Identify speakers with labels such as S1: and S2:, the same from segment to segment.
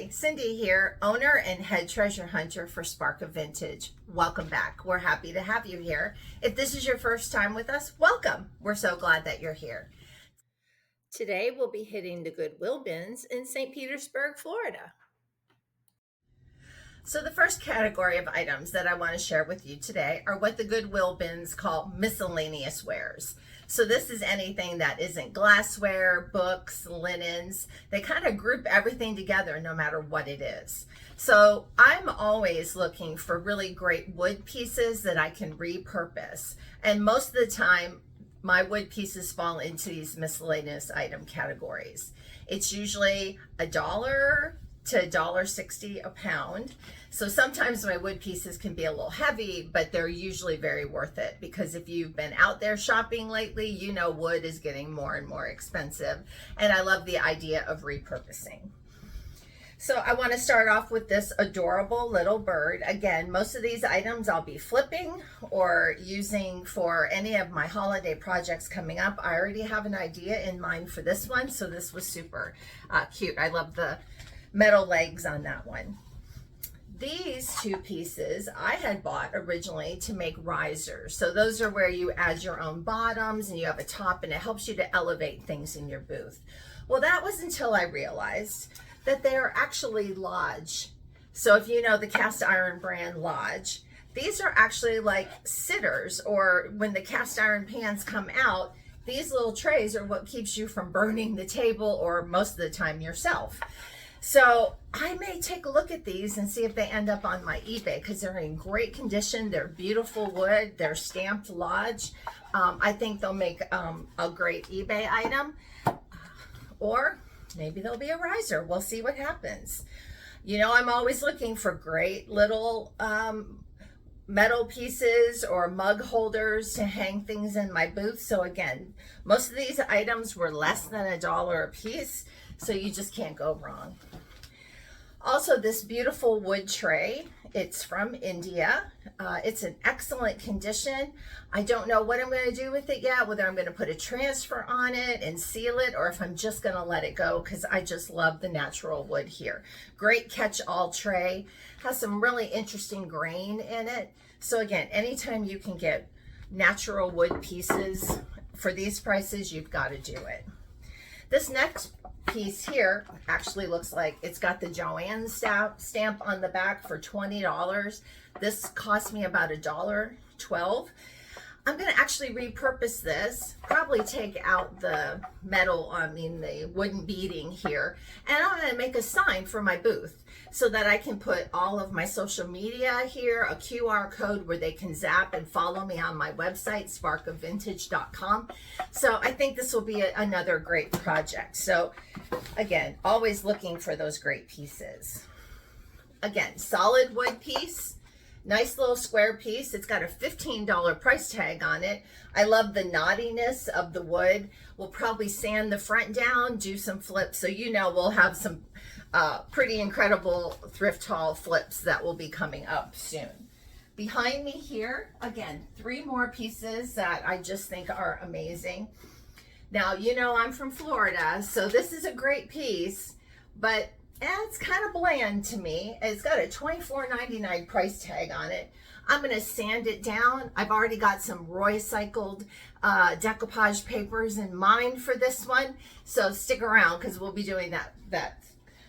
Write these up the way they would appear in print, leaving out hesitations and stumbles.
S1: Hi, Cindy here, owner and head treasure hunter for Spark of Vintage. Welcome back. We're happy to have you here. If this is your first time with us, welcome. We're so glad that you're here. Today we'll be hitting the Goodwill Bins in St. Petersburg, Florida. So the first category of items that I want to share with you today are what the Goodwill Bins call miscellaneous wares. So this is anything that isn't glassware, books, linens. They kind of group everything together no matter what it is. So I'm always looking for really great wood pieces that I can repurpose. And most of the time, my wood pieces fall into these miscellaneous item categories. It's usually $1 to $1.60 a pound. So sometimes my wood pieces can be a little heavy, but they're usually very worth it, because if you've been out there shopping lately, you know wood is getting more and more expensive. And I love the idea of repurposing. So I want to start off with this adorable little bird. Again, most of these items I'll be flipping or using for any of my holiday projects coming up. I already have an idea in mind for this one, so this was super cute. I love the metal legs on that one. These two pieces I had bought originally to make risers. So those are where you add your own bottoms and you have a top, and it helps you to elevate things in your booth. Well, that was until I realized that they are actually Lodge. So if you know the cast iron brand Lodge, these are actually like sitters, or when the cast iron pans come out, these little trays are what keeps you from burning the table, or most of the time yourself. So I may take a look at these and see if they end up on my eBay, because they're in great condition. They're beautiful wood. They're stamped Lodge. I think they'll make a great eBay item, or maybe they'll be a riser. We'll see what happens. You know, I'm always looking for great little metal pieces or mug holders to hang things in my booth. So again, most of these items were less than $1 a piece, so you just can't go wrong. Also, this beautiful wood tray, it's from India. It's in excellent condition. I don't know what I'm going to do with it yet, whether I'm going to put a transfer on it and seal it, or if I'm just going to let it go, because I just love the natural wood here. Great catch-all tray. Has some really interesting grain in it. So again, anytime you can get natural wood pieces for these prices, you've got to do it. This next piece here actually looks like it's got the Joanne stamp on the back for $20. This cost me about $1.12. I'm going to actually repurpose this, probably take out the metal, the wooden beading here, and I'm going to make a sign for my booth so that I can put all of my social media here, a QR code where they can zap and follow me on my website, sparkofvintage.com. So I think this will be another great project. So again, always looking for those great pieces. Again, solid wood piece. Nice little square piece. It's got a $15 price tag on it. I love the knottiness of the wood. We'll probably sand the front down, do some flips. So you know we'll have some pretty incredible thrift haul flips that will be coming up soon. Behind me here, again, 3 more pieces that I just think are amazing. Now, you know I'm from Florida, so this is a great piece, but it's kind of bland to me. It's got a $24.99 price tag on it. I'm going to sand it down. I've already got some Roy-cycled decoupage papers in mind for this one. So stick around, because we'll be doing that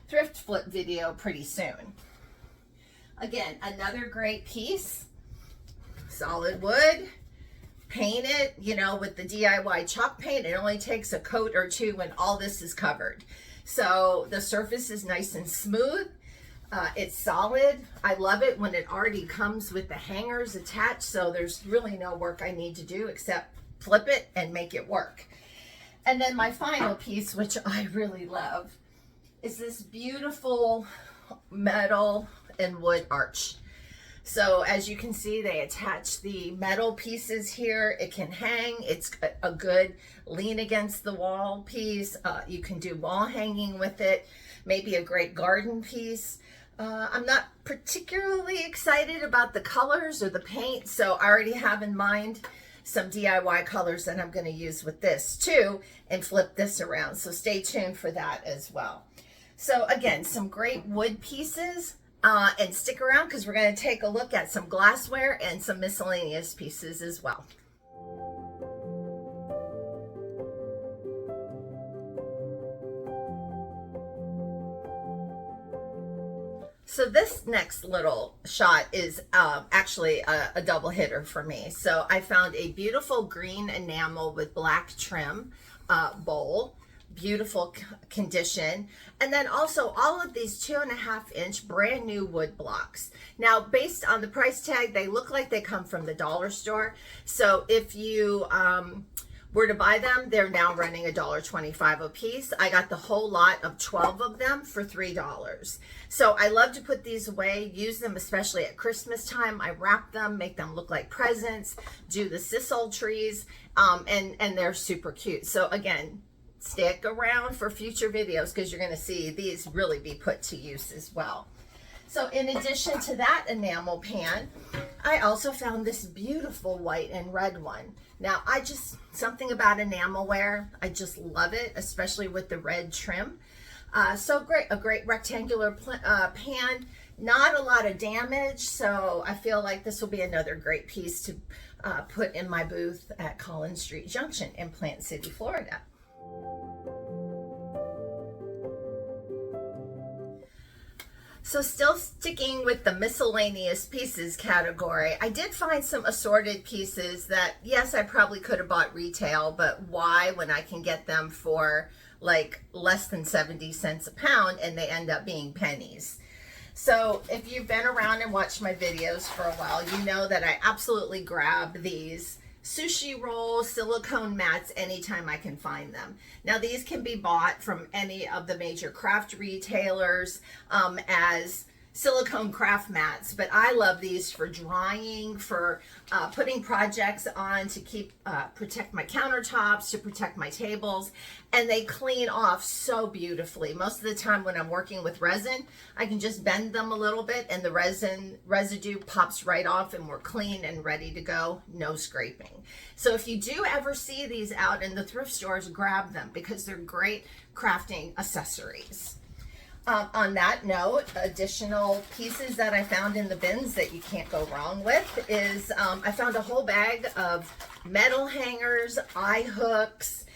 S1: thrift flip video pretty soon. Again, another great piece. Solid wood. Paint it, you know, with the DIY chalk paint. It only takes a coat or two when all this is covered. So the surface is nice and smooth. It's solid. I love it when it already comes with the hangers attached, so there's really no work I need to do except flip it and make it work. And then my final piece, which I really love, is this beautiful metal and wood arch. So as you can see, they attach the metal pieces here. It can hang. It's a good lean against the wall piece. You can do wall hanging with it. Maybe a great garden piece. I'm not particularly excited about the colors or the paint, so I already have in mind some DIY colors that I'm going to use with this too and flip this around. So stay tuned for that as well. So again, some great wood pieces, and stick around because we're going to take a look at some glassware and some miscellaneous pieces as well. So this next little shot is actually a double hitter for me. So I found a beautiful green enamel with black trim bowl, beautiful condition, and then also all of these 2.5-inch brand new wood blocks. Now, based on the price tag, they look like they come from the dollar store. So if you were to buy them, they're now running $1.25 a piece. I got the whole lot of 12 of them for $3. So I love to put these away, use them especially at Christmas time. I wrap them, make them look like presents, do the sisal trees, and they're super cute. So again, stick around for future videos because you're going to see these really be put to use as well. So in addition to that enamel pan, I also found this beautiful white and red one. Now, something about enamelware, I just love it, especially with the red trim. So great, a great rectangular pan, not a lot of damage, so I feel like this will be another great piece to put in my booth at Collins Street Junction in Plant City, Florida. So still sticking with the miscellaneous pieces category, I did find some assorted pieces that, yes, I probably could have bought retail, but why when I can get them for like less than 70 cents a pound and they end up being pennies. So if you've been around and watched my videos for a while, you know that I absolutely grab these sushi roll silicone mats anytime I can find them. Now these can be bought from any of the major craft retailers as silicone craft mats, but I love these for drying, for putting projects on to protect my countertops, to protect my tables, and they clean off so beautifully. Most of the time when I'm working with resin, I can just bend them a little bit and the resin residue pops right off and we're clean and ready to go, no scraping. So if you do ever see these out in the thrift stores, grab them because they're great crafting accessories. On that note, additional pieces that I found in the bins that you can't go wrong with is I found a whole bag of metal hangers, eye hooks,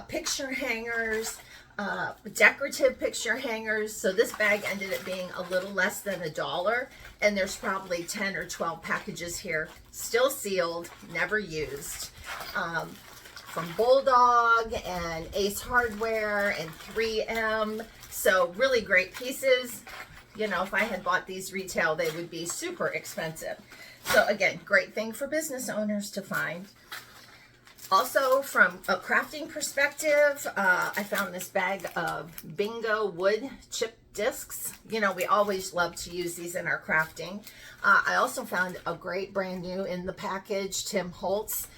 S1: picture hangers, decorative picture hangers. So this bag ended up being a little less than $1, and there's probably 10 or 12 packages here, still sealed, never used. From Bulldog and Ace Hardware and 3M. So really great pieces. You know, if I had bought these retail, they would be super expensive. So again, great thing for business owners to find. Also, from a crafting perspective, I found this bag of Bingo wood chip discs. You know, we always love to use these in our crafting. I also found a great brand new in the package Tim Holtz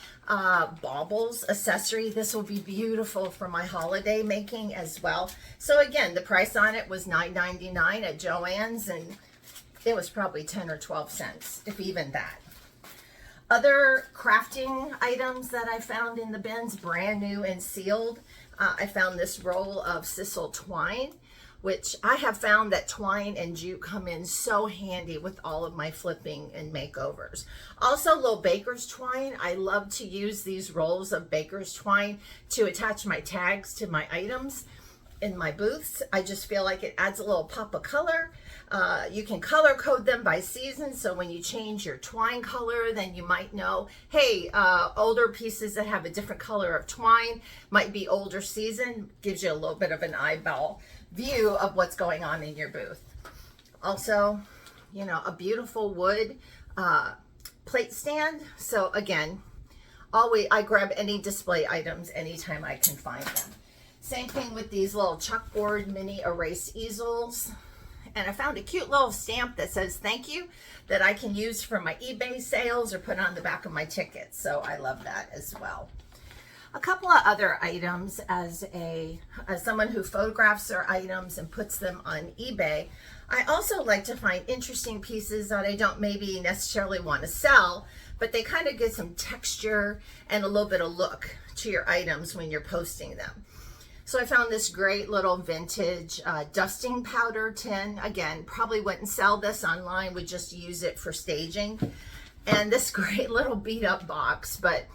S1: baubles accessory. This will be beautiful for my holiday making as well. So again, the price on it was $9.99 at Joann's, and it was probably 10 or 12 cents, if even that. Other crafting items that I found in the bins, brand new and sealed. I found this roll of sisal twine, which I have found that twine and jute come in so handy with all of my flipping and makeovers. Also, little baker's twine. I love to use these rolls of baker's twine to attach my tags to my items in my booths. I just feel like it adds a little pop of color. You can color code them by season, so when you change your twine color, then you might know, hey, older pieces that have a different color of twine might be older season. Gives you a little bit of an eyeball view of what's going on in your booth. Also, you know, a beautiful wood plate stand. So again, I grab any display items anytime I can find them. Same thing with these little chalkboard mini erase easels. And I found a cute little stamp that says thank you that I can use for my eBay sales or put on the back of my tickets. So I love that as well. A couple of other items as someone who photographs their items and puts them on eBay. I also like to find interesting pieces that I don't maybe necessarily want to sell, but they kind of give some texture and a little bit of look to your items when you're posting them. So I found this great little vintage dusting powder tin. Again, probably wouldn't sell this online, would just use it for staging. And this great little beat up box, but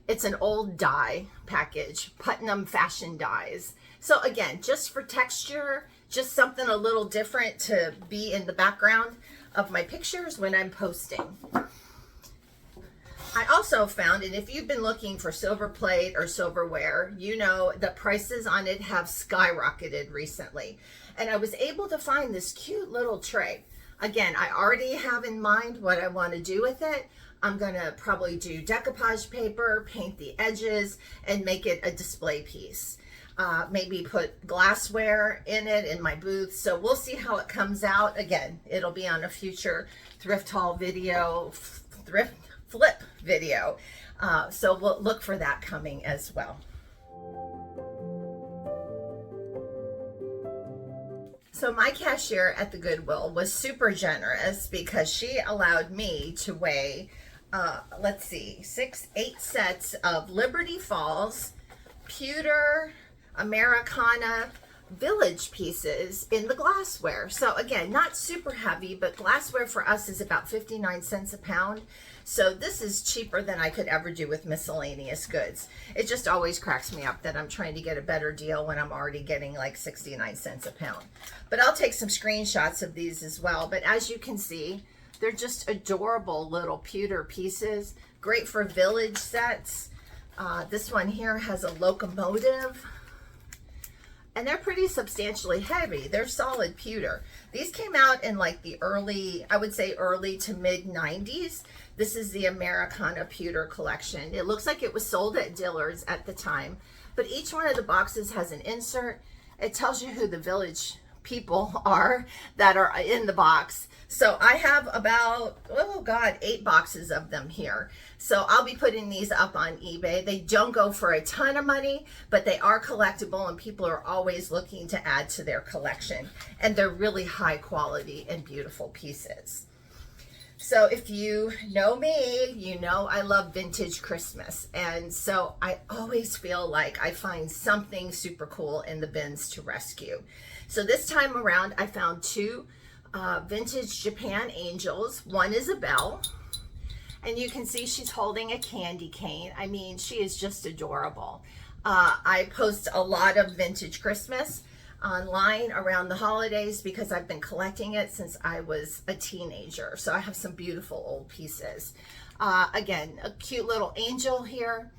S1: it's an old dye package, Putnam Fashion Dyes. So again, just for texture, just something a little different to be in the background of my pictures when I'm posting. I also found, and if you've been looking for silver plate or silverware, you know the prices on it have skyrocketed recently. And I was able to find this cute little tray. Again, I already have in mind what I want to do with it. I'm going to probably do decoupage paper, paint the edges, and make it a display piece. Maybe put glassware in it in my booth. So we'll see how it comes out. Again, it'll be on a future thrift haul video, thrift flip video. So we'll look for that coming as well. So my cashier at the Goodwill was super generous because she allowed me to weigh, let's see, 8 sets of Liberty Falls pewter Americana village pieces in the glassware. So again, not super heavy, but glassware for us is about 59 cents a pound. So this is cheaper than I could ever do with miscellaneous goods. It just always cracks me up that I'm trying to get a better deal when I'm already getting like 69 cents a pound. But I'll take some screenshots of these as well. But as you can see, they're just adorable little pewter pieces, great for village sets. This one here has a locomotive. And they're pretty substantially heavy. They're solid pewter. These came out in like the early, I would say early to mid 90s. This is the Americana pewter collection. It looks like it was sold at Dillard's at the time, but each one of the boxes has an insert. It tells you who the village people are that are in the box. So I have about, oh God, 8 boxes of them here. So I'll be putting these up on eBay. They don't go for a ton of money, but they are collectible and people are always looking to add to their collection. And they're really high quality and beautiful pieces. So if you know me, you know I love vintage Christmas. And so I always feel like I find something super cool in the bins to rescue. So this time around, I found 2 vintage Japan angels. One is a bell, and you can see she's holding a candy cane. I mean, she is just adorable. I post a lot of vintage Christmas online around the holidays because I've been collecting it since I was a teenager. So I have some beautiful old pieces. Again, a cute little angel here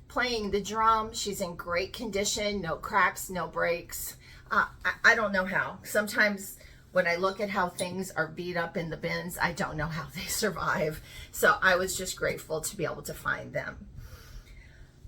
S1: playing the drum. She's in great condition, no cracks, no breaks. I don't know how. Sometimes when I look at how things are beat up in the bins, I don't know how they survive. So I was just grateful to be able to find them.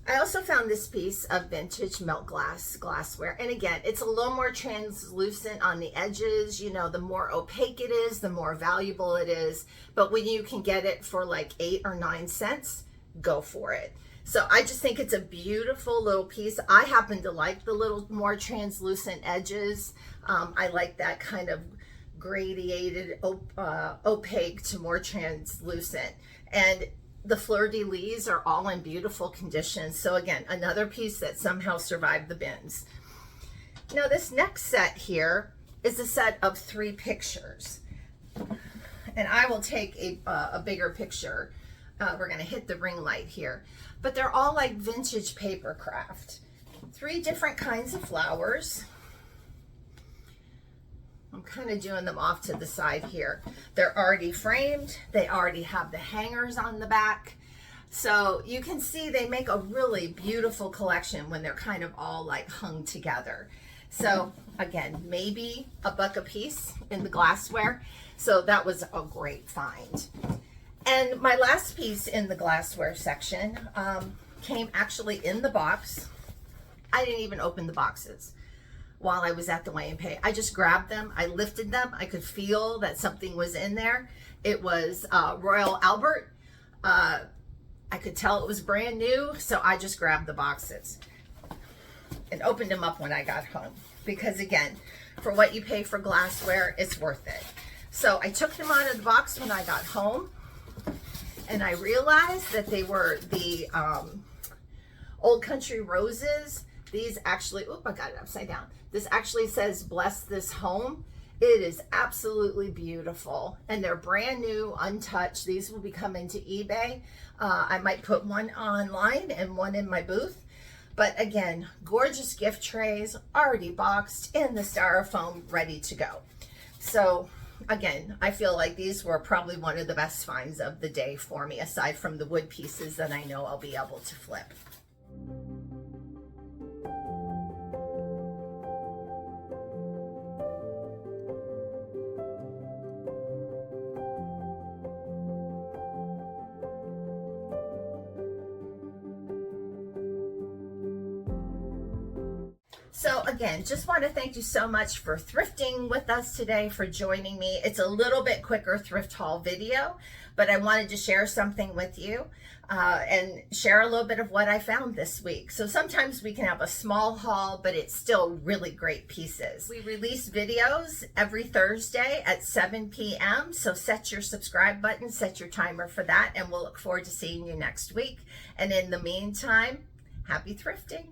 S1: I also found this piece of vintage melt glassware. And again, it's a little more translucent on the edges. You know, the more opaque it is, the more valuable it is. But when you can get it for like 8 or 9 cents, go for it. So I just think it's a beautiful little piece. I happen to like the little more translucent edges. I like that kind of gradiated, opaque to more translucent. And the fleur-de-lis are all in beautiful condition. So again, another piece that somehow survived the bins. Now this next set here is a set of 3 pictures. And I will take a bigger picture. We're gonna hit the ring light here. But they're all like vintage paper craft. 3 different kinds of flowers. I'm kind of doing them off to the side here. They're already framed. They already have the hangers on the back. So you can see they make a really beautiful collection when they're kind of all like hung together. So again, maybe $1 a piece in the glassware. So that was a great find. And my last piece in the glassware section came actually in the box. I didn't even open the boxes while I was at the weigh and pay. I just grabbed them, I lifted them, I could feel that something was in there. It was Royal Albert. I could tell it was brand new, so I just grabbed the boxes and opened them up when I got home. Because again, for what you pay for glassware, it's worth it. So I took them out of the box when I got home, and I realized that they were the Old Country Roses These actually, oop, I got it upside down. This actually says bless this home. It is absolutely beautiful, and they're brand new, untouched. These will be coming to eBay. I might put one online and one in my booth. But again, gorgeous gift trays, already boxed in the styrofoam, ready to go. So again, I feel like these were probably one of the best finds of the day for me, aside from the wood pieces that I know I'll be able to flip. So again, just want to thank you so much for thrifting with us today, for joining me. It's a little bit quicker thrift haul video, but I wanted to share something with you and share a little bit of what I found this week. So sometimes we can have a small haul, but it's still really great pieces. We release videos every Thursday at 7 p.m. So set your subscribe button, set your timer for that, and we'll look forward to seeing you next week. And in the meantime, happy thrifting.